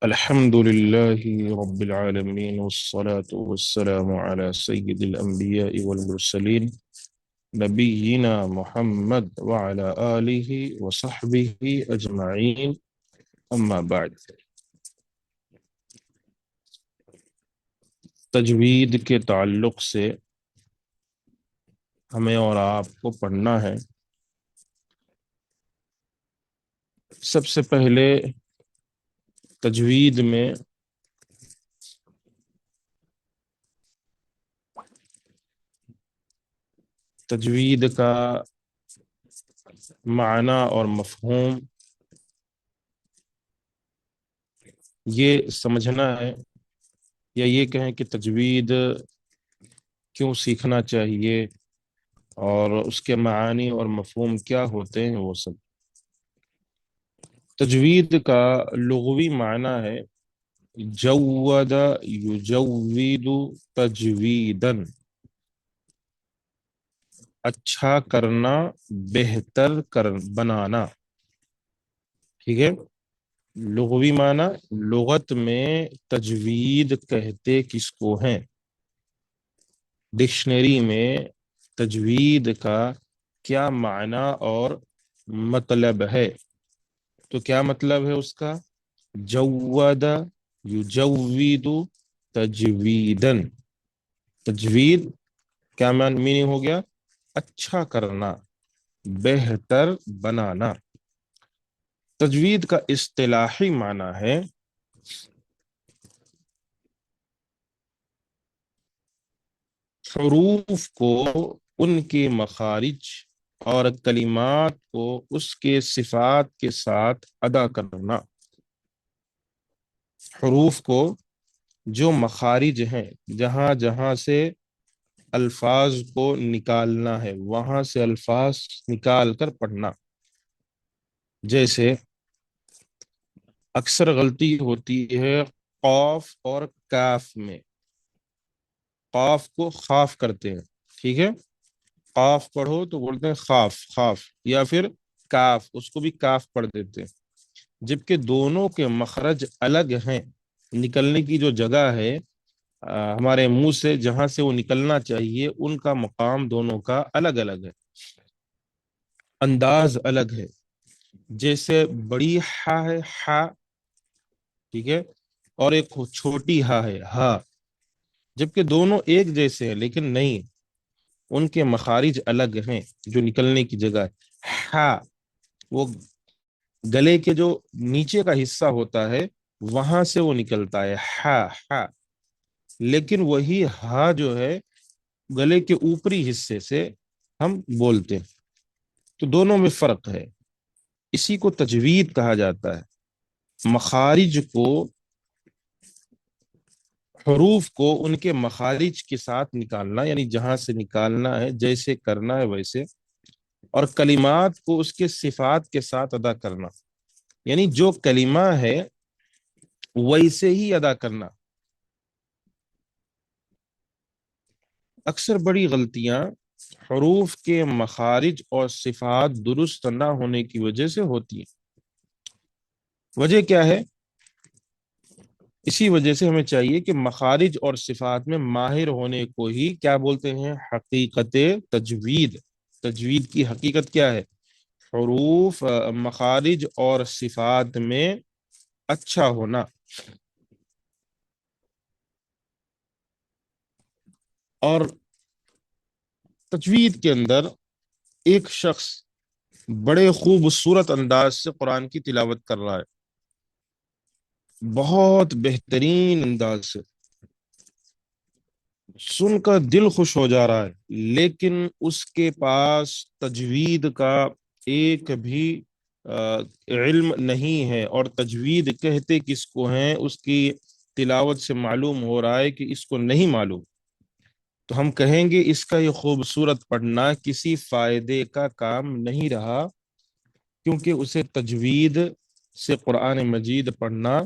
الحمد لله رب العالمين والصلاة والسلام على سيد الأنبياء والمرسلين نبينا محمد وعلى آله وصحبه أجمعين أما بعد. تجوید کے تعلق سے ہمیں اور آپ کو پڑھنا ہے. سب سے پہلے تجوید میں تجوید کا معنی اور مفہوم یہ سمجھنا ہے، یا یہ کہیں کہ تجوید کیوں سیکھنا چاہیے اور اس کے معانی اور مفہوم کیا ہوتے ہیں. وہ سب تجوید کا لغوی معنی ہے جود یجوید تجویدن، اچھا کرنا، بہتر بنانا. ٹھیک ہے، لغوی معنی لغت میں تجوید کہتے کس کو ہیں. ڈکشنری میں تجوید کا کیا معنی اور مطلب ہے؟ تو کیا مطلب ہے اس کا؟ جود یجوید تجویدن. تجوید کیا میننگ ہو گیا؟ اچھا کرنا، بہتر بنانا. تجوید کا اصطلاحی معنی ہے حروف کو ان کے مخارج اور کلمات کو اس کے صفات کے ساتھ ادا کرنا. حروف کو جو مخارج ہیں، جہاں جہاں سے الفاظ کو نکالنا ہے وہاں سے الفاظ نکال کر پڑھنا. جیسے اکثر غلطی ہوتی ہے قاف اور کاف میں. قاف کو خاف کرتے ہیں، ٹھیک ہے، قاف پڑھو تو بولتے ہیں خاف خاف، یا پھر کاف، اس کو بھی کاف پڑھ دیتے ہیں، جبکہ دونوں کے مخرج الگ ہیں. نکلنے کی جو جگہ ہے ہمارے منہ سے، جہاں سے وہ نکلنا چاہیے، ان کا مقام دونوں کا الگ الگ ہے، انداز الگ ہے. جیسے بڑی ہا ہے ہا، ٹھیک ہے، اور ایک چھوٹی ہا ہے ہا، جبکہ دونوں ایک جیسے ہیں لیکن نہیں، ان کے مخارج الگ ہیں. جو نکلنے کی جگہ ہے ہا، وہ گلے کے جو نیچے کا حصہ ہوتا ہے وہاں سے وہ نکلتا ہے ہا ہا، لیکن وہی ہا جو ہے گلے کے اوپری حصے سے ہم بولتے ہیں. تو دونوں میں فرق ہے، اسی کو تجوید کہا جاتا ہے. مخارج کو، حروف کو ان کے مخارج کے ساتھ نکالنا، یعنی جہاں سے نکالنا ہے، جیسے کرنا ہے ویسے، اور کلمات کو اس کے صفات کے ساتھ ادا کرنا، یعنی جو کلمہ ہے ویسے ہی ادا کرنا. اکثر بڑی غلطیاں حروف کے مخارج اور صفات درست نہ ہونے کی وجہ سے ہوتی ہیں. وجہ کیا ہے؟ اسی وجہ سے ہمیں چاہیے کہ مخارج اور صفات میں ماہر ہونے کو ہی کیا بولتے ہیں؟ حقیقت تجوید. تجوید کی حقیقت کیا ہے؟ حروف، مخارج اور صفات میں اچھا ہونا. اور تجوید کے اندر ایک شخص بڑے خوبصورت انداز سے قرآن کی تلاوت کر رہا ہے، بہت بہترین انداز سے، سن کر دل خوش ہو جا رہا ہے، لیکن اس کے پاس تجوید کا ایک بھی علم نہیں ہے. اور تجوید کہتے کس کو ہیں اس کی تلاوت سے معلوم ہو رہا ہے کہ اس کو نہیں معلوم. تو ہم کہیں گے اس کا یہ خوبصورت پڑھنا کسی فائدے کا کام نہیں رہا، کیونکہ اسے تجوید سے قرآن مجید پڑھنا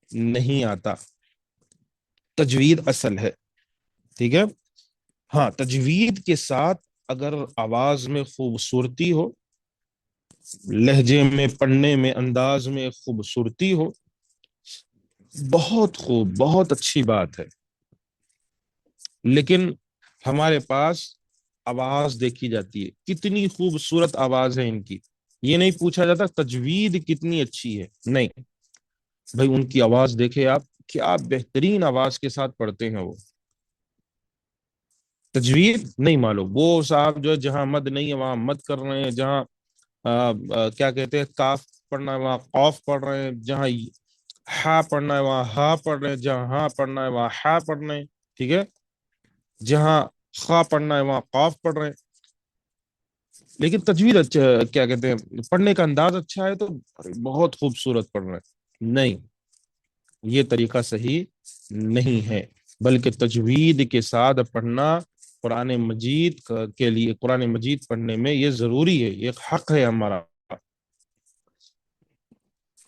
نہیں آتا. تجوید اصل ہے، ٹھیک ہے. ہاں، تجوید کے ساتھ اگر آواز میں خوبصورتی ہو، لہجے میں، پڑھنے میں، انداز میں خوبصورتی ہو، بہت خوب، بہت اچھی بات ہے، لیکن ہمارے پاس آواز دیکھی جاتی ہے، کتنی خوبصورت آواز ہے ان کی، یہ نہیں پوچھا جاتا تجوید کتنی اچھی ہے، نہیں بھائی ان کی آواز دیکھے آپ، کیا بہترین آواز کے ساتھ پڑھتے ہیں وہ، تجوید نہیں معلوم وہ صاحب جو ہے جہاں مد نہیں ہے وہاں مد کر رہے ہیں، جہاں کیا کہتے ہیں کاف پڑھنا ہے وہاں قوف پڑھ رہے ہیں، جہاں ہا پڑھنا ہے وہاں ہا پڑھ رہے ہیں، جہاں ہا پڑھنا ہے وہاں ہا پڑھ رہے ہیں، ٹھیک ہے، جہاں خا پڑھنا ہے وہاں قاف پڑھ رہے ہیں، لیکن تجوید اچھا، کیا کہتے ہیں پڑھنے کا انداز اچھا ہے تو بہت خوبصورت پڑھ رہے ہیں، نہیں یہ طریقہ صحیح نہیں ہے، بلکہ تجوید کے ساتھ پڑھنا قرآن مجید کے لیے، قرآن مجید پڑھنے میں یہ ضروری ہے، یہ ایک حق ہے ہمارا۔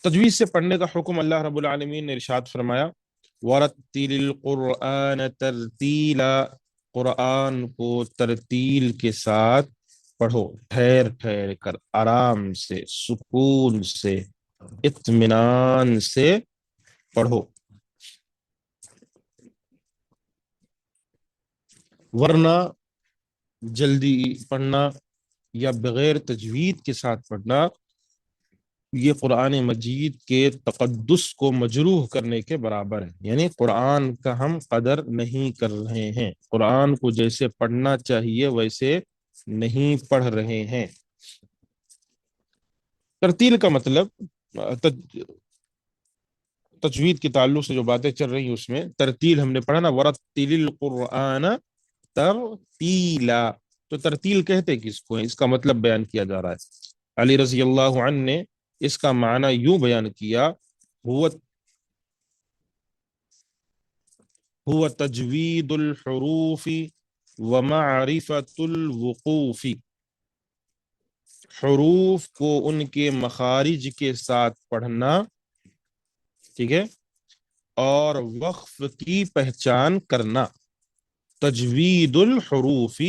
تجوید سے پڑھنے کا حکم اللہ رب العالمین نے ارشاد فرمایا، وَرَتِّلِ الْقُرْآنَ تَرْتِيلًا، قرآن کو ترتیل کے ساتھ پڑھو، ٹھہر ٹھہر کر، آرام سے، سکون سے، اطمینان سے پڑھو، ورنہ جلدی پڑھنا یا بغیر تجوید کے ساتھ پڑھنا یہ قرآن مجید کے تقدس کو مجروح کرنے کے برابر ہے، یعنی قرآن کا ہم قدر نہیں کر رہے ہیں، قرآن کو جیسے پڑھنا چاہیے ویسے نہیں پڑھ رہے ہیں۔ ترتیل کا مطلب تجوید کے تعلق سے جو باتیں چل رہی ہیں اس میں ترتیل ہم نے پڑھا نا، ورتل القرآن ترتیلا، تو ترتیل کہتے کس کو ہے، اس کا مطلب بیان کیا جا رہا ہے، علی رضی اللہ عنہ نے اس کا معنی یوں بیان کیا، هو هو تجوید الحروف ومعرفت الوقوف، حروف کو ان کے مخارج کے ساتھ پڑھنا، ٹھیک ہے، اور وقف کی پہچان کرنا، تجوید الحروف،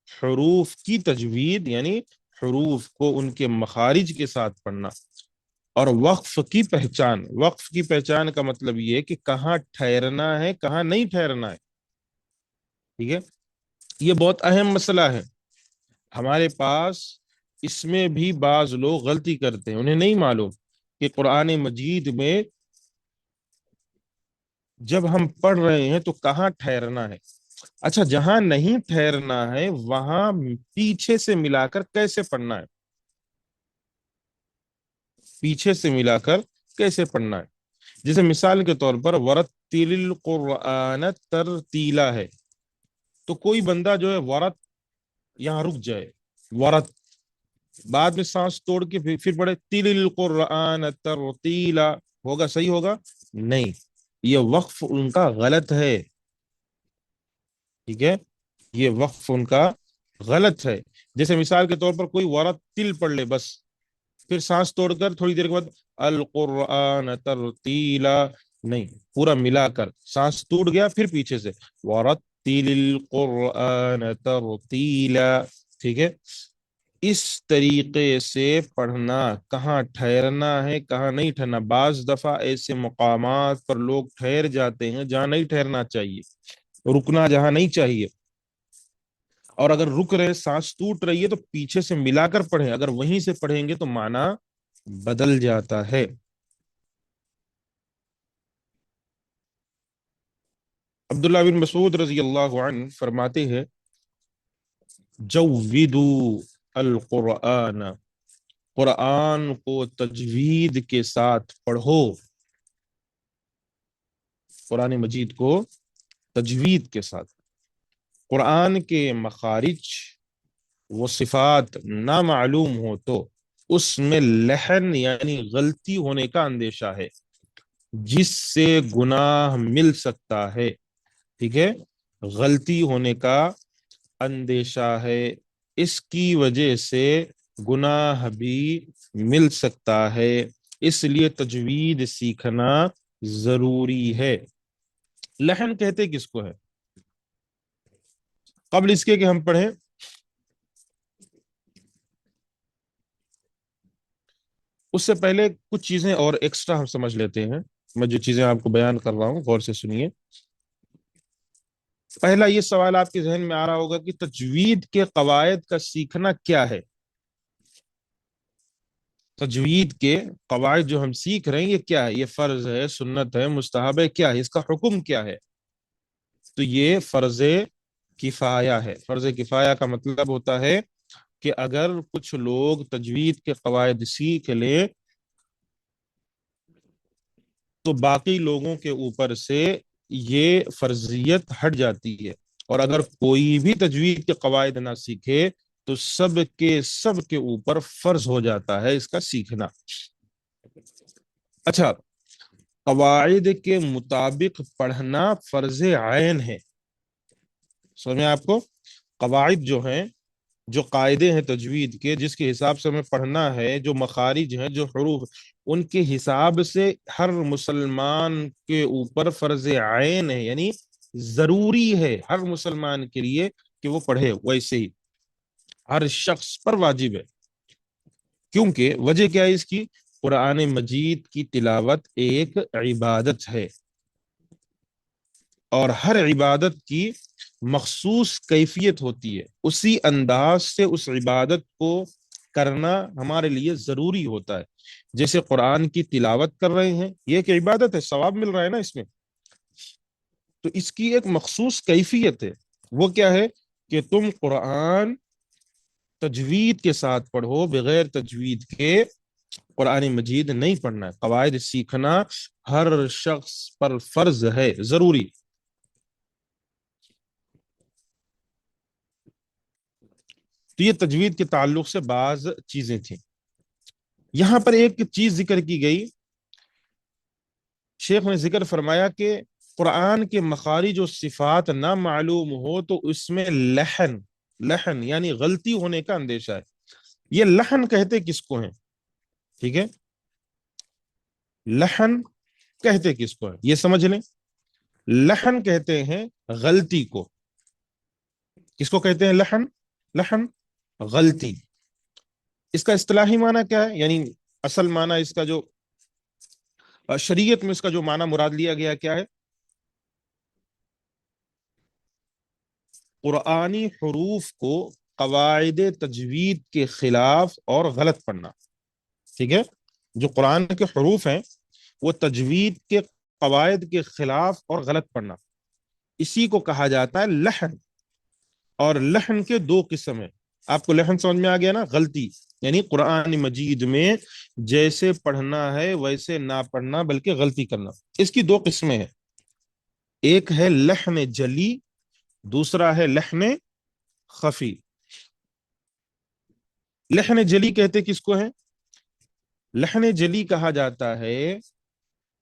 حروف کی تجوید یعنی حروف کو ان کے مخارج کے ساتھ پڑھنا، اور وقف کی پہچان، وقف کی پہچان کا مطلب یہ کہ کہاں ٹھہرنا ہے کہاں نہیں ٹھہرنا ہے، ٹھیک ہے، یہ بہت اہم مسئلہ ہے ہمارے پاس، اس میں بھی بعض لوگ غلطی کرتے ہیں، انہیں نہیں معلوم کہ قرآن مجید میں جب ہم پڑھ رہے ہیں تو کہاں ٹھہرنا ہے، اچھا جہاں نہیں ٹھہرنا ہے وہاں پیچھے سے ملا کر کیسے پڑھنا ہے، پیچھے سے ملا کر کیسے پڑھنا ہے، جیسے مثال کے طور پر ورتل القرآن ترتیلا ہے، تو کوئی بندہ جو ہے ورت یہاں رک جائے، ورت بعد میں سانس توڑ کے پھر پڑھے تل القرآن ترتیلا، ہوگا صحیح ہوگا؟ نہیں، یہ وقف ان کا غلط ہے، ٹھیک ہے، یہ وقف ان کا غلط ہے، جیسے مثال کے طور پر کوئی ورت تل پڑھ لے بس، پھر سانس توڑ کر تھوڑی دیر کے بعد القرآن ترتیلا، نہیں، پورا ملا کر سانس ٹوٹ گیا پھر پیچھے سے ورتل القرآن ترتیلا، ٹھیک ہے، اس طریقے سے پڑھنا، کہاں ٹھہرنا ہے کہاں نہیں ٹھہرنا، بعض دفعہ ایسے مقامات پر لوگ ٹھہر جاتے ہیں جہاں نہیں ٹھہرنا چاہیے، رکنا جہاں نہیں چاہیے، اور اگر رک رہے سانس ٹوٹ رہی ہے تو پیچھے سے ملا کر پڑھیں، اگر وہیں سے پڑھیں گے تو معنی بدل جاتا ہے۔ عبداللہ بن مسعود رضی اللہ عنہ فرماتے ہیں، جودو القرآن، قرآن کو تجوید کے ساتھ پڑھو، قرآن مجید کو تجوید کے ساتھ، قرآن کے مخارج وہ صفات نہ معلوم ہو تو اس میں لحن یعنی غلطی ہونے کا اندیشہ ہے، جس سے گناہ مل سکتا ہے، ٹھیک ہے، غلطی ہونے کا اندیشہ ہے، اس کی وجہ سے گناہ بھی مل سکتا ہے، اس لیے تجوید سیکھنا ضروری ہے۔ لحن کہتے کس کو ہے؟ قبل اس کے کہ ہم پڑھیں اس سے پہلے کچھ چیزیں اور ایکسٹرا ہم سمجھ لیتے ہیں۔ میں جو چیزیں آپ کو بیان کر رہا ہوں غور سے سنیے۔ پہلا یہ سوال آپ کے ذہن میں آ رہا ہوگا کہ تجوید کے قواعد کا سیکھنا کیا ہے؟ تجوید کے قواعد جو ہم سیکھ رہے ہیں یہ کیا ہے؟ یہ فرض ہے، سنت ہے، مستحب ہے، کیا ہے اس کا حکم کیا ہے؟ تو یہ فرض کفایہ ہے۔ فرض کفایہ کا مطلب ہوتا ہے کہ اگر کچھ لوگ تجوید کے قواعد سیکھ لیں تو باقی لوگوں کے اوپر سے یہ فرضیت ہٹ جاتی ہے، اور اگر کوئی بھی تجوید کے قواعد نہ سیکھے تو سب کے اوپر فرض ہو جاتا ہے اس کا سیکھنا۔ اچھا، قواعد کے مطابق پڑھنا فرض عین ہے۔ سمجھ میں آپ کو؟ قواعد جو ہیں، جو قاعدے ہیں تجوید کے، جس کے حساب سے ہمیں پڑھنا ہے، جو مخارج ہیں، جو حروف، ان کے حساب سے ہر مسلمان کے اوپر فرض عین ہے، یعنی ضروری ہے ہر مسلمان کے لیے کہ وہ پڑھے۔ ویسے ہی ہر شخص پر واجب ہے، کیونکہ وجہ کیا ہے اس کی؟ قرآن مجید کی تلاوت ایک عبادت ہے، اور ہر عبادت کی مخصوص کیفیت ہوتی ہے، اسی انداز سے اس عبادت کو کرنا ہمارے لیے ضروری ہوتا ہے۔ جیسے قرآن کی تلاوت کر رہے ہیں، یہ ایک عبادت ہے، ثواب مل رہا ہے نا اس میں، تو اس کی ایک مخصوص کیفیت ہے۔ وہ کیا ہے؟ کہ تم قرآن تجوید کے ساتھ پڑھو، بغیر تجوید کے قرآن مجید نہیں پڑھنا ہے۔ قواعد سیکھنا ہر شخص پر فرض ہے، ضروری۔ تو یہ تجوید کے تعلق سے بعض چیزیں تھیں۔ یہاں پر ایک چیز ذکر کی گئی، شیخ نے ذکر فرمایا کہ قرآن کے مخارج و صفات نہ معلوم ہو تو اس میں لحن، لحن یعنی غلطی ہونے کا اندیشہ ہے۔ یہ لحن کہتے کس کو ہیں؟ ٹھیک ہے، لحن کہتے کس کو ہے یہ سمجھ لیں۔ لحن کہتے ہیں غلطی کو۔ کس کو کہتے ہیں لحن؟ لحن غلطی۔ اس کا اصطلاحی معنی کیا ہے؟ یعنی اصل معنی اس کا جو شریعت میں اس کا جو معنی مراد لیا گیا کیا ہے؟ قرآنی حروف کو قواعد تجوید کے خلاف اور غلط پڑھنا۔ ٹھیک ہے، جو قرآن کے حروف ہیں وہ تجوید کے قواعد کے خلاف اور غلط پڑھنا، اسی کو کہا جاتا ہے لحن۔ اور لحن کے دو قسم ہیں۔ آپ کو لحن سمجھ میں آ گیا نا؟ غلطی یعنی قرآن مجید میں جیسے پڑھنا ہے ویسے نہ پڑھنا بلکہ غلطی کرنا۔ اس کی دو قسمیں ہیں، ایک ہے لحن جلی، دوسرا ہے لحن خفی۔ لحن جلی کہتے کس کو ہے؟ لحن جلی کہا جاتا ہے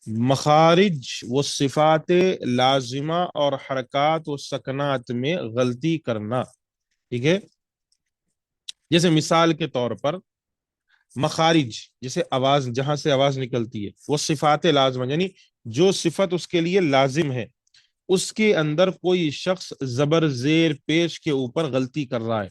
مخارج و صفات لازمہ اور حرکات و سکنات میں غلطی کرنا۔ ٹھیک ہے، جیسے مثال کے طور پر مخارج، جیسے آواز، جہاں سے آواز نکلتی ہے، وہ صفات لازمہ یعنی جو صفت اس کے لیے لازم ہے، اس کے اندر کوئی شخص زبر زیر پیش کے اوپر غلطی کر رہا ہے۔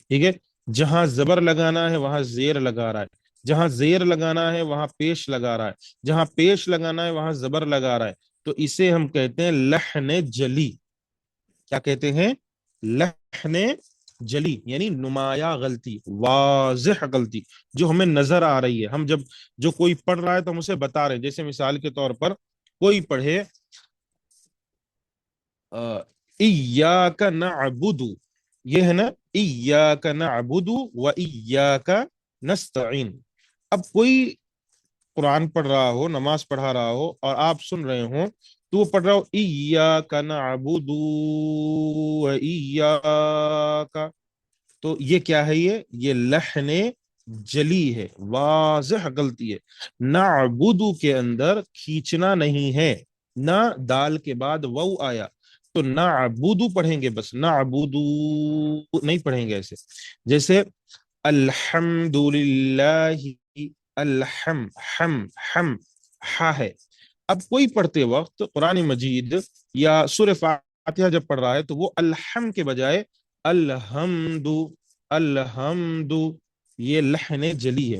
ٹھیک ہے، جہاں زبر لگانا ہے وہاں زیر لگا رہا ہے، جہاں زیر لگانا ہے وہاں پیش لگا رہا ہے، جہاں پیش لگانا ہے وہاں زبر لگا رہا ہے، تو اسے ہم کہتے ہیں لحن جلی۔ کیا کہتے ہیں؟ لحن جلی یعنی نمایاں غلطی، واضح غلطی جو ہمیں نظر آ رہی ہے۔ ہم جب جو کوئی پڑھ رہا ہے تو ہم اسے بتا رہے ہیں، جیسے مثال کے طور پر کوئی پڑھے ایاک نعبد، یہ ہے نا، ایاک نعبد و ایاک نستعین۔ اب کوئی قرآن پڑھ رہا ہو، نماز پڑھا رہا ہو اور آپ سن رہے ہوں تو وہ پڑھ رہا ہو ایاک نعبد و ایاک، تو یہ کیا ہے؟ یہ لحن جلی ہے، واضح غلطی ہے۔ نعبدو کے اندر کھینچنا نہیں ہے، نہ دال کے بعد وو آیا تو نعبدو پڑھیں گے، بس نعبدو نہیں پڑھیں گے ایسے۔ جیسے الحمد للہ، الحم ہم ہم ہا ہے۔ اب کوئی پڑھتے وقت قرآن مجید یا سورہ فاتحہ جب پڑھ رہا ہے تو وہ الحم کے بجائے الحمد، الحمد، یہ لحن جلی ہے،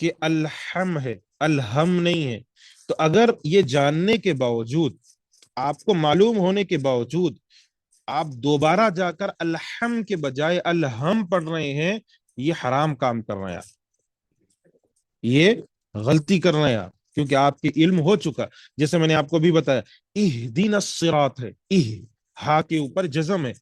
کہ الحم ہے، الہم نہیں ہے. تو اگر یہ جاننے کے باوجود، آپ کو معلوم ہونے کے باوجود، آپ دوبارہ جا کر الحم کے بجائے الہم پڑھ رہے ہیں، یہ حرام کام کر رہے ہیں آپ، یہ غلطی کر رہے ہیں آپ، کیونکہ آپ کے علم ہو چکا. جیسے میں نے آپ کو بھی بتایا، اہدین الصراط ہے، ہا کے اوپر جزم ہے.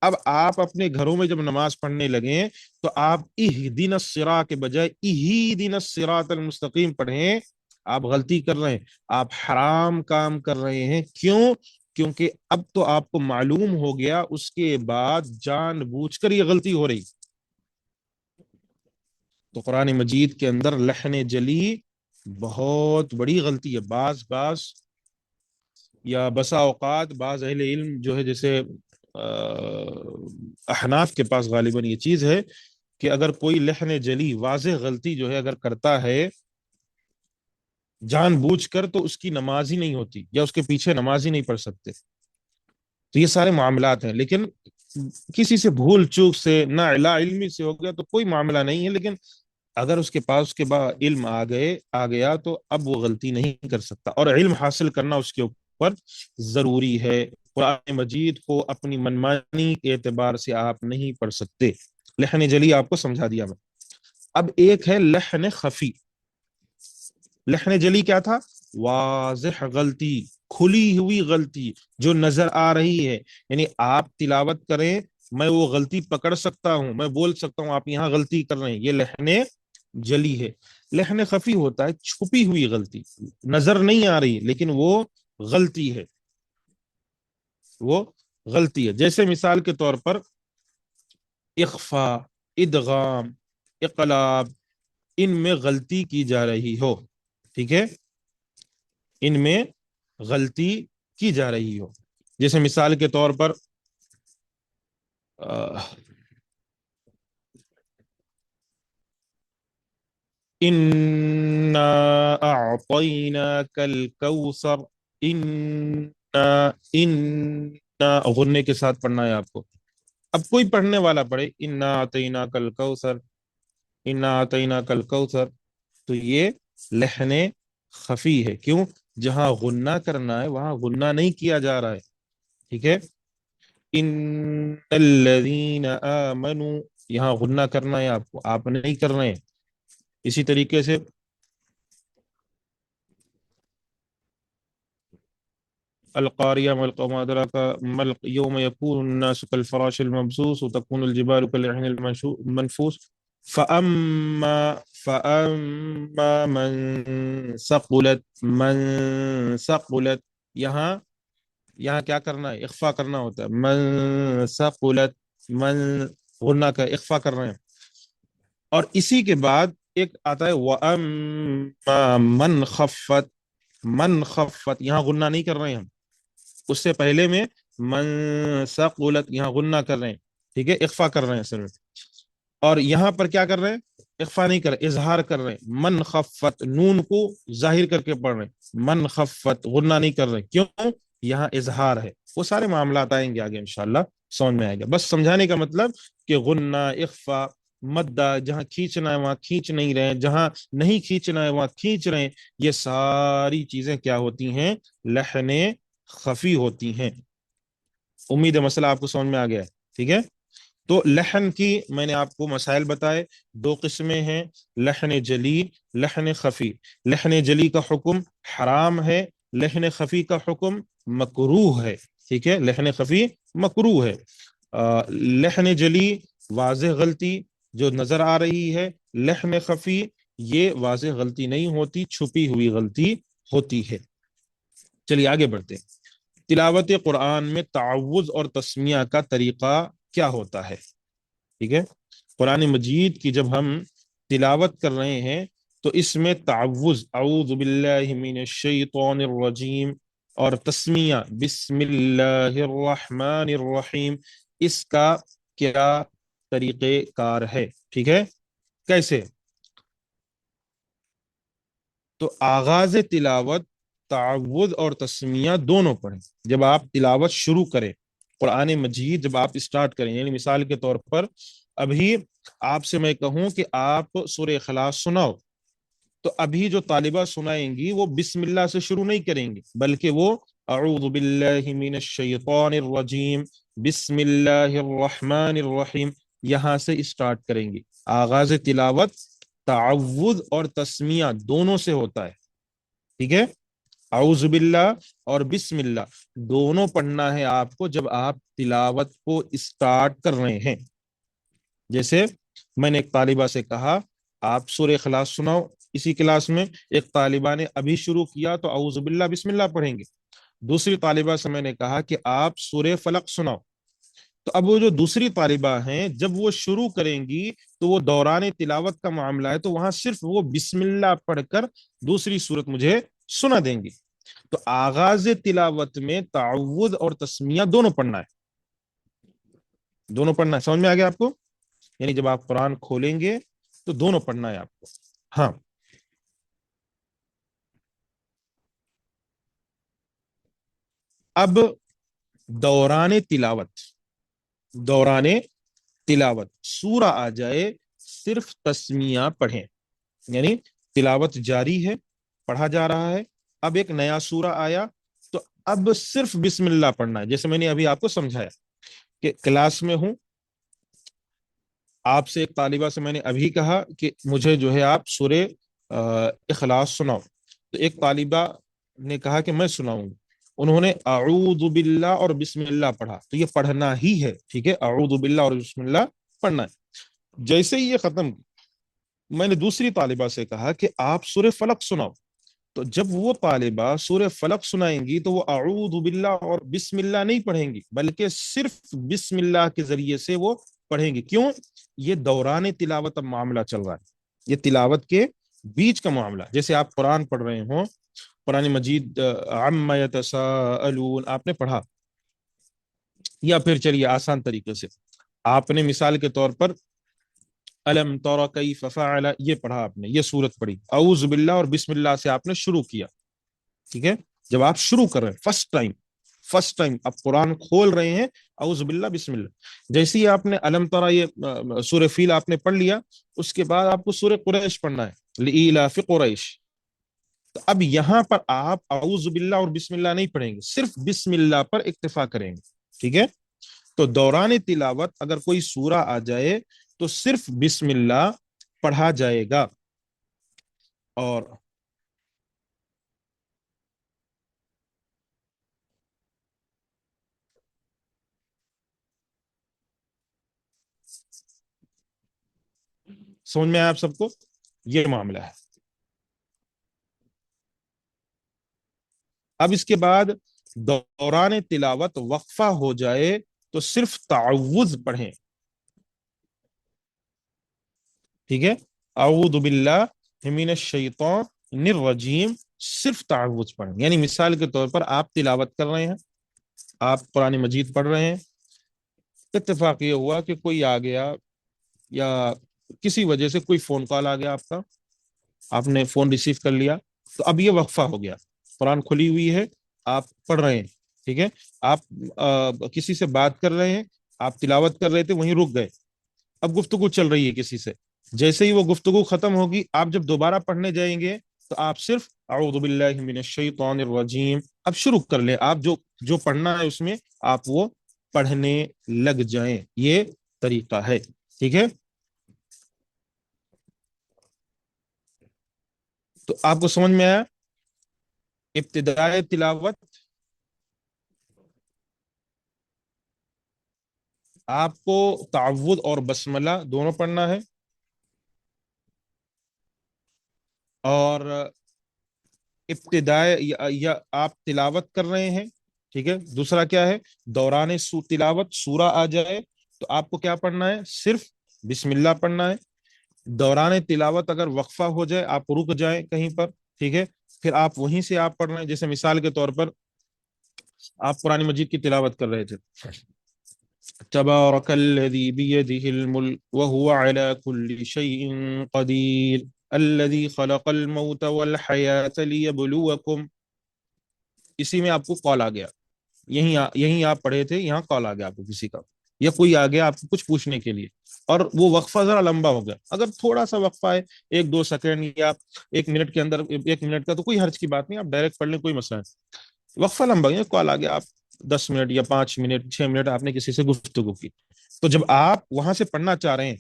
اب آپ اپنے گھروں میں جب نماز پڑھنے لگے تو آپ اہدین الصراط کے بجائے اہدین الصراط المستقیم پڑھیں. آپ غلطی کر رہے ہیں، آپ حرام کام کر رہے ہیں. کیوں؟ کیونکہ اب تو آپ کو معلوم ہو گیا، اس کے بعد جان بوجھ کر یہ غلطی ہو رہی. تو قرآن مجید کے اندر لحن جلی بہت بڑی غلطی ہے. بعض یا بسا اوقات بعض اہل علم جو ہے، جیسے احناف کے پاس غالباً یہ چیز ہے کہ اگر کوئی لحن جلی واضح غلطی جو ہے اگر کرتا ہے جان بوجھ کر، تو اس کی نماز ہی نہیں ہوتی، یا اس کے پیچھے نماز ہی نہیں پڑھ سکتے. تو یہ سارے معاملات ہیں. لیکن کسی سے بھول چوک سے، نہ لا علمی سے ہو گیا تو کوئی معاملہ نہیں ہے. لیکن اگر اس کے پاس اس کے بعد علم آ گیا تو اب وہ غلطی نہیں کر سکتا، اور علم حاصل کرنا اس کے اوپر ضروری ہے. قرآن مجید کو اپنی منمانی کے اعتبار سے آپ نہیں پڑھ سکتے. لحن جلی آپ کو سمجھا دیا میں. اب ایک ہے لحن خفی. لحن جلی کیا تھا؟ واضح غلطی، کھلی ہوئی غلطی جو نظر آ رہی ہے. یعنی آپ تلاوت کریں، میں وہ غلطی پکڑ سکتا ہوں، میں بول سکتا ہوں آپ یہاں غلطی کر رہے ہیں، یہ لحن جلی ہے. لحن خفی ہوتا ہے چھپی ہوئی غلطی، نظر نہیں آ رہی لیکن وہ غلطی ہے، وہ غلطی ہے. جیسے مثال کے طور پر اخفا، ادغام، اقلاب، ان میں غلطی کی جا رہی ہو. ٹھیک ہے، ان میں غلطی کی جا رہی ہو. جیسے مثال کے طور پر انا اعطیناک الکوثر، انا غنے کے ساتھ پڑھنا ہے آپ کو. اب کوئی پڑھنے والا پڑھے انا اعطیناک الکوثر، انا اعطیناک الکوثر، تو یہ لحن خفی ہے. کیوں؟ جہاں غنہ کرنا ہے وہاں غنہ نہیں کیا جا رہا ہے. ٹھیک ہے، ان الذین آمنوا، یہاں غنہ کرنا ہے آپ کو، آپ نہیں کر رہے ہیں. اسی طریقے سے القاریہ ما القوم ادراک ما یوم یکون الناس کالفراش المبثوث وتكون الجبال كالعهن المنفوس فأما من ثقلت، یہاں کیا کرنا ہے؟ اخفا کرنا ہوتا ہے. من ثقلت، من غنہ کا اخفا کر رہے ہیں. اور اسی کے بعد ایک آتا ہے وَأَمَّا مَنْ خَفَّتْ، من خفت، یہاں غنہ نہیں کر رہے ہیں ہم. اس سے پہلے میں من ثقلت، یہاں غنہ کر رہے ہیں. ٹھیک ہے، اخفا کر رہے ہیں اصل میں. اور یہاں پر کیا کر رہے ہیں؟ اخفا نہیں کر رہے، اظہار کر رہے ہیں. من خفت، نون کو ظاہر کر کے پڑھ رہے ہیں. من خفت، غنہ نہیں کر رہے. کیوں؟ یہاں اظہار ہے. وہ سارے معاملات آئیں گے آگے انشاءاللہ، سمجھ میں آئے گا. بس سمجھانے کا مطلب کہ غنہ، اخفا، مدہ، جہاں کھینچنا ہے وہاں کھینچ نہیں رہے ہیں، جہاں نہیں کھینچنا ہے وہاں کھینچ رہے ہیں. یہ ساری چیزیں کیا ہوتی ہیں؟ لحن خفی ہوتی ہیں. امید ہے مسئلہ آپ کو سمجھ میں آ گیا ہے. ٹھیک ہے، تو لحن کی میں نے آپ کو مسائل بتائے. دو قسمیں ہیں، لحن جلی، لحن خفی. لحن جلی کا حکم حرام ہے، لحن خفی کا حکم مکروہ ہے. ٹھیک ہے، لحن خفی مکروہ ہے. لحن جلی واضح غلطی جو نظر آ رہی ہے، لحن خفی یہ واضح غلطی نہیں ہوتی، چھپی ہوئی غلطی ہوتی ہے. چلیے آگے بڑھتے ہیں. تلاوت قرآن میں تعوذ اور تسمیہ کا طریقہ کیا ہوتا ہے؟ ٹھیک ہے، قرآن مجید کی جب ہم تلاوت کر رہے ہیں تو اس میں تعوذ، اعوذ باللہ من الشیطان الرجیم، اور تسمیہ بسم اللہ الرحمن الرحیم، اس کا کیا طریقہ کار ہے؟ ٹھیک ہے، کیسے؟ تو آغاز تلاوت تعوذ اور تسمیہ دونوں پڑھیں. جب آپ تلاوت شروع کریں قرآن مجید، جب آپ اسٹارٹ کریں، یعنی مثال کے طور پر ابھی آپ سے میں کہوں کہ آپ سورہ اخلاص سناؤ، تو ابھی جو طالبہ سنائیں گی وہ بسم اللہ سے شروع نہیں کریں گی، بلکہ وہ اعوذ باللہ من الشیطان الرجیم بسم اللہ الرحمن الرحیم یہاں سے اسٹارٹ کریں گی۔ آغاز تلاوت تعوذ اور تسمیہ دونوں سے ہوتا ہے، ٹھیک ہے؟ اعوذ باللہ اور بسم اللہ دونوں پڑھنا ہے آپ کو جب آپ تلاوت کو اسٹارٹ کر رہے ہیں۔ جیسے میں نے ایک طالبہ سے کہا آپ سورہ اخلاص سناؤ، اسی کلاس میں ایک طالبہ نے ابھی شروع کیا تو اعوذ باللہ بسم اللہ پڑھیں گے۔ دوسری طالبہ سے میں نے کہا کہ آپ سورہ فلق سناؤ، تو اب وہ جو دوسری طالبہ ہیں جب وہ شروع کریں گی تو وہ دوران تلاوت کا معاملہ ہے، تو وہاں صرف وہ بسم اللہ پڑھ کر دوسری صورت مجھے سنا دیں گی۔ تو آغاز تلاوت میں تعوذ اور تسمیہ دونوں پڑھنا ہے، دونوں پڑھنا ہے۔ سمجھ میں آ گیا آپ کو؟ یعنی جب آپ قرآن کھولیں گے تو دونوں پڑھنا ہے آپ کو۔ ہاں، اب دوران تلاوت، دوران تلاوت سورہ آ جائے صرف تسمیہ پڑھیں، یعنی تلاوت جاری ہے، پڑھا جا رہا ہے، اب ایک نیا سورہ آیا تو اب صرف بسم اللہ پڑھنا ہے۔ جیسے میں نے ابھی آپ کو سمجھایا کہ کلاس میں ہوں، آپ سے ایک طالبہ سے میں نے ابھی کہا کہ مجھے جو ہے آپ سورہ اخلاص سناؤ، تو ایک طالبہ نے کہا کہ میں سناؤں گا، انہوں نے اعوذ باللہ اور بسم اللہ پڑھا، تو یہ پڑھنا ہی ہے، ٹھیک ہے؟ اعوذ باللہ اور بسم اللہ پڑھنا ہے۔ جیسے ہی یہ ختم، میں نے دوسری طالبہ سے کہا کہ آپ سورہ فلق سناؤ، تو جب وہ طالبہ سورہ فلق سنائیں گی تو وہ اعوذ باللہ اور بسم اللہ نہیں پڑھیں گی، بلکہ صرف بسم اللہ کے ذریعے سے وہ پڑھیں گی۔ کیوں؟ یہ دوران تلاوت اب معاملہ چل رہا ہے، یہ تلاوت کے بیچ کا معاملہ۔ جیسے آپ قرآن پڑھ رہے ہوں، قرآن مجید عما یتساءلون آپ نے پڑھا، یا پھر چلیے آسان طریقے سے آپ نے مثال کے طور پر الم تر کیف فعل یہ پڑھا، آپ نے یہ سورت پڑھی، اعوذ باللہ اور بسم اللہ سے آپ نے شروع کیا، ٹھیک ہے؟ جب آپ شروع کر رہے ہیں فرسٹ ٹائم آپ قرآن کھول رہے ہیں، اعوذ باللہ بسم اللہ، جیسے ہی آپ نے الم ترا یہ سورہ فیل آپ نے پڑھ لیا، اس کے بعد آپ کو سورہ قریش پڑھنا ہے، لإیلاف قریش۔ تو اب یہاں پر آپ اعوذ باللہ اور بسم اللہ نہیں پڑھیں گے، صرف بسم اللہ پر اکتفا کریں گے، ٹھیک ہے؟ تو دوران تلاوت اگر کوئی سورہ آ جائے تو صرف بسم اللہ پڑھا جائے گا۔ اور سمجھ میں آیا آپ سب کو؟ یہ معاملہ ہے۔ اب اس کے بعد دوران تلاوت وقفہ ہو جائے تو صرف تعوذ پڑھیں، ٹھیک ہے؟ اعوذ باللہ من الشیطان الرجیم، صرف تعوذ پڑھیں۔ یعنی مثال کے طور پر آپ تلاوت کر رہے ہیں، آپ قرآن مجید پڑھ رہے ہیں، اتفاق یہ ہوا کہ کوئی آ گیا یا کسی وجہ سے کوئی فون کال آ گیا آپ کا، آپ نے فون ریسیو کر لیا، تو اب یہ وقفہ ہو گیا، قرآن کھلی ہوئی ہے، آپ پڑھ رہے ہیں، ٹھیک ہے؟ آپ کسی سے بات کر رہے ہیں، آپ تلاوت کر رہے تھے وہیں رک گئے، اب گفتگو چل رہی ہے کسی سے، جیسے ہی وہ گفتگو ختم ہوگی آپ جب دوبارہ پڑھنے جائیں گے تو آپ صرف اعوذ باللہ من الشیطان الرجیم اب شروع کر لیں، آپ جو جو پڑھنا ہے اس میں آپ وہ پڑھنے لگ جائیں، یہ طریقہ ہے، ٹھیک ہے؟ تو آپ کو سمجھ میں آیا ابتدائے تلاوت؟ آپ کو تعوذ اور بسملہ دونوں پڑھنا ہے، اور ابتدائے یا آپ تلاوت کر رہے ہیں، ٹھیک ہے؟ دوسرا کیا ہے، دوران تلاوت سورہ آ جائے تو آپ کو کیا پڑھنا ہے، صرف بسم اللہ پڑھنا ہے۔ دوران تلاوت اگر وقفہ ہو جائے، آپ رک جائیں کہیں پر، ٹھیک ہے؟ پھر آپ وہیں سے آپ پڑھ رہے ہیں، جیسے مثال کے طور پر آپ قرآن مجید کی تلاوت کر رہے تھے، تبارک الذی بیدہ الملک وہو علی کل شیء قدیر الذی خلق الموت والحیاة لیبلوکم، اسی میں آپ کو کال آ گیا، یہیں آپ پڑھے تھے، یہاں کال آ گیا آپ کو کسی کا، یا کوئی آ گیا آپ کو کچھ پوچھنے کے لیے اور وہ وقفہ ذرا لمبا ہو گیا، اگر تھوڑا سا وقفہ ہے 1 2 سیکنڈ یا 1 منٹ کے اندر، 1 منٹ کا تو کوئی حرج کی بات نہیں، آپ ڈائریکٹ پڑھ لیں، کوئی مسئلہ نہیں۔ وقفہ لمبا ہو گیا، کال آ گیا، آپ 10 منٹ یا 5 منٹ 6 منٹ آپ نے کسی سے گفتگو کی، تو جب آپ وہاں سے پڑھنا چاہ رہے ہیں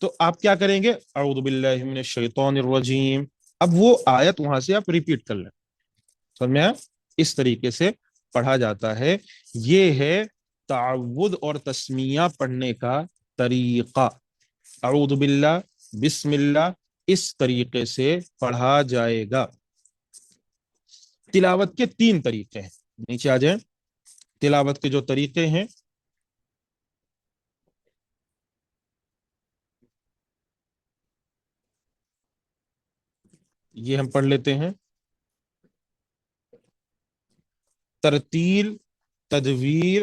تو آپ کیا کریں گے؟ اعوذ باللہ من الشیطان الرجیم، اب وہ آیت وہاں سے آپ ریپیٹ کر لیں، سمجھ میں آیا؟ اس طریقے سے پڑھا جاتا ہے، یہ ہے تعوذ اور تسمیہ پڑھنے کا طریقہ۔ اعوذ باللہ، بسم اللہ، اس طریقے سے پڑھا جائے گا۔ تلاوت کے 3 طریقے ہیں، نیچے آ جائیں، تلاوت کے جو طریقے ہیں یہ ہم پڑھ لیتے ہیں۔ ترتیل، تدویر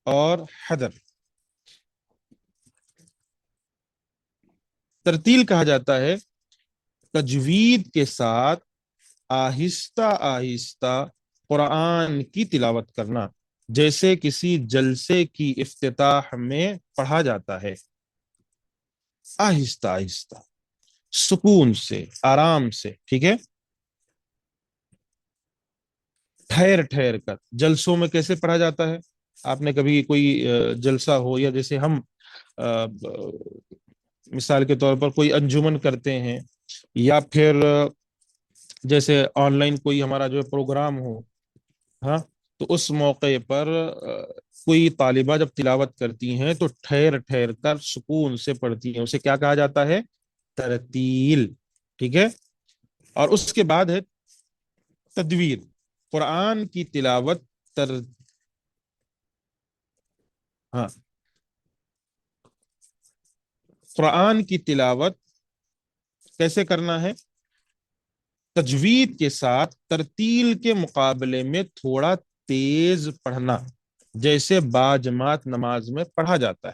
اور حدر۔ ترتیل کہا جاتا ہے تجوید کے ساتھ آہستہ آہستہ قرآن کی تلاوت کرنا، جیسے کسی جلسے کی افتتاح میں پڑھا جاتا ہے، آہستہ آہستہ، سکون سے، آرام سے، ٹھیک ہے؟ ٹھہر ٹھہر کر، جلسوں میں کیسے پڑھا جاتا ہے؟ آپ نے کبھی کوئی جلسہ ہو، یا جیسے ہم مثال کے طور پر کوئی انجمن کرتے ہیں، یا پھر جیسے آن لائن کوئی ہمارا جو پروگرام ہو، ہاں، تو اس موقع پر کوئی طالبہ جب تلاوت کرتی ہیں تو ٹھہر ٹھہر کر سکون سے پڑھتی ہیں، اسے کیا کہا جاتا ہے؟ ترتیل، ٹھیک ہے؟ اور اس کے بعد ہے تدویر، قرآن کی تلاوت تر ہاں، قرآن کی تلاوت کیسے کرنا ہے؟ تجوید کے ساتھ ترتیل کے مقابلے میں تھوڑا تیز پڑھنا، جیسے باجماعت نماز میں پڑھا جاتا ہے،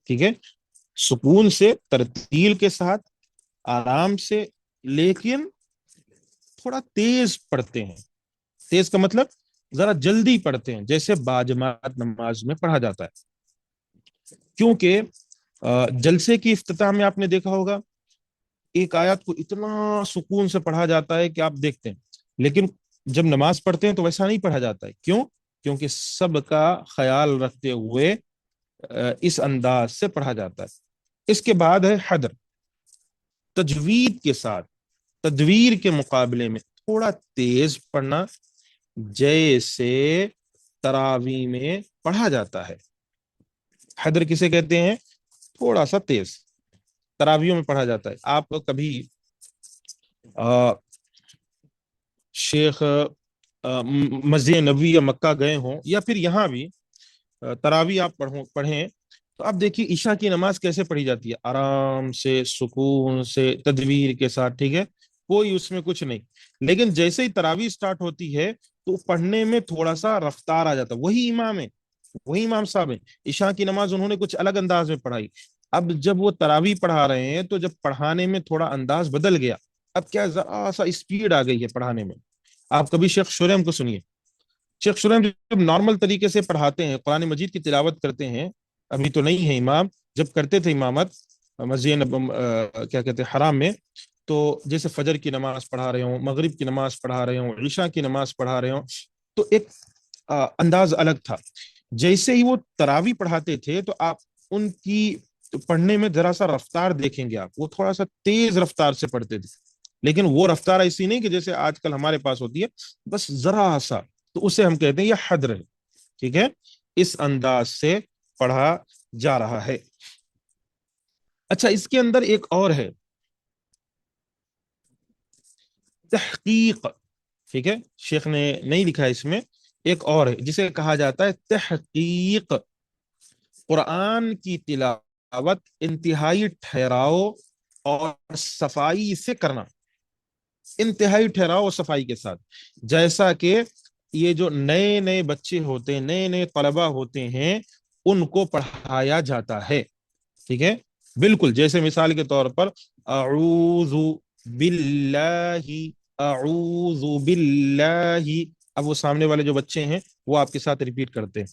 ٹھیک ہے؟ سکون سے، ترتیل کے ساتھ، آرام سے، لیکن تھوڑا تیز پڑھتے ہیں۔ تیز کا مطلب ذرا جلدی پڑھتے ہیں، جیسے باجماعت نماز میں پڑھا جاتا ہے، کیونکہ جلسے کی افتتاح میں آپ نے دیکھا ہوگا ایک آیت کو اتنا سکون سے پڑھا جاتا ہے کہ آپ دیکھتے ہیں، لیکن جب نماز پڑھتے ہیں تو ویسا نہیں پڑھا جاتا ہے، کیوں؟ کیونکہ سب کا خیال رکھتے ہوئے اس انداز سے پڑھا جاتا ہے۔ اس کے بعد ہے حدر، تجوید کے ساتھ تدویر کے مقابلے میں تھوڑا تیز پڑھنا، جیسے تراوی میں پڑھا جاتا ہے۔ حدر کسے کہتے ہیں؟ تھوڑا سا تیز، تراویوں میں پڑھا جاتا ہے۔ آپ کبھی شیخ مسجد نبوی یا مکہ گئے ہوں، یا پھر یہاں بھی تراوی آپ پڑھیں تو آپ دیکھیے عشاء کی نماز کیسے پڑھی جاتی ہے، آرام سے، سکون سے، تدویر کے ساتھ، ٹھیک ہے؟ کوئی اس میں کچھ نہیں، لیکن جیسے ہی تراوی سٹارٹ ہوتی ہے تو پڑھنے میں تھوڑا سا رفتار آ جاتا ہے، وہی امام ہے، وہی امام صاحب ہیں، عشاء کی نماز انہوں نے کچھ الگ انداز میں پڑھائی، اب جب وہ تراوی پڑھا رہے ہیں تو جب پڑھانے میں تھوڑا انداز بدل گیا، اب کیا ذرا سا اسپیڈ آ گئی ہے پڑھانے میں۔ آپ کبھی شیخ شریم کو سنیے، شیخ شریم جب نارمل طریقے سے پڑھاتے ہیں، قرآن مجید کی تلاوت کرتے ہیں، ابھی تو نہیں ہے امام، جب کرتے تھے امامت مسجد کیا کہتے ہیں حرام میں، تو جیسے فجر کی نماز پڑھا رہے ہوں، مغرب کی نماز پڑھا رہے ہوں، عشاء کی نماز پڑھا رہے ہوں، تو ایک انداز الگ تھا۔ جیسے ہی وہ تراوی پڑھاتے تھے تو آپ ان کی پڑھنے میں ذرا سا رفتار دیکھیں گے، آپ وہ تھوڑا سا تیز رفتار سے پڑھتے تھے، لیکن وہ رفتار ایسی نہیں کہ جیسے آج کل ہمارے پاس ہوتی ہے، بس ذرا سا، تو اسے ہم کہتے ہیں یہ حدر ہے، ٹھیک ہے؟ اس انداز سے پڑھا جا رہا ہے۔ اچھا، اس کے اندر ایک اور ہے، تحقیق، ٹھیک ہے؟ شیخ نے نہیں لکھا ہے اس میں، ایک اور ہے جسے کہا جاتا ہے تحقیق۔ قرآن کی تلاوت انتہائی ٹھہراؤ اور صفائی سے کرنا، انتہائی ٹھہراؤ اور صفائی کے ساتھ، جیسا کہ یہ جو نئے نئے بچے ہوتے ہیں، نئے نئے طلبہ ہوتے ہیں، ان کو پڑھایا جاتا ہے، ٹھیک ہے؟ بالکل جیسے مثال کے طور پر اعوذ باللہ، اعوذ باللہ، اب وہ سامنے والے جو بچے ہیں وہ آپ کے ساتھ ریپیٹ کرتے ہیں،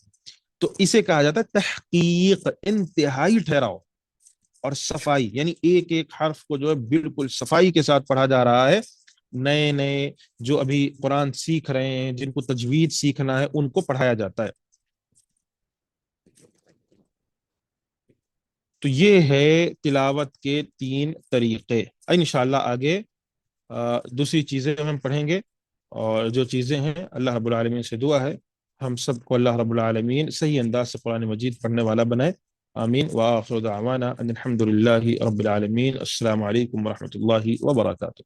تو اسے کہا جاتا ہے تحقیق، انتہائی ٹھہراؤ اور صفائی، یعنی ایک ایک حرف کو جو ہے بالکل صفائی کے ساتھ پڑھا جا رہا ہے۔ نئے نئے جو ابھی قرآن سیکھ رہے ہیں، جن کو تجوید سیکھنا ہے، ان کو پڑھایا جاتا ہے۔ تو یہ ہے تلاوت کے 3 طریقے۔ انشاءاللہ آگے دوسری چیزیں ہم پڑھیں گے، اور جو چیزیں ہیں اللہ رب العالمین سے دعا ہے ہم سب کو اللہ رب العالمین صحیح انداز سے قرآن مجید پڑھنے والا بنائے۔ آمین، وآخر دعوانا ان الحمد للہ رب العالمین۔ السلام علیکم ورحمۃ اللہ وبرکاتہ۔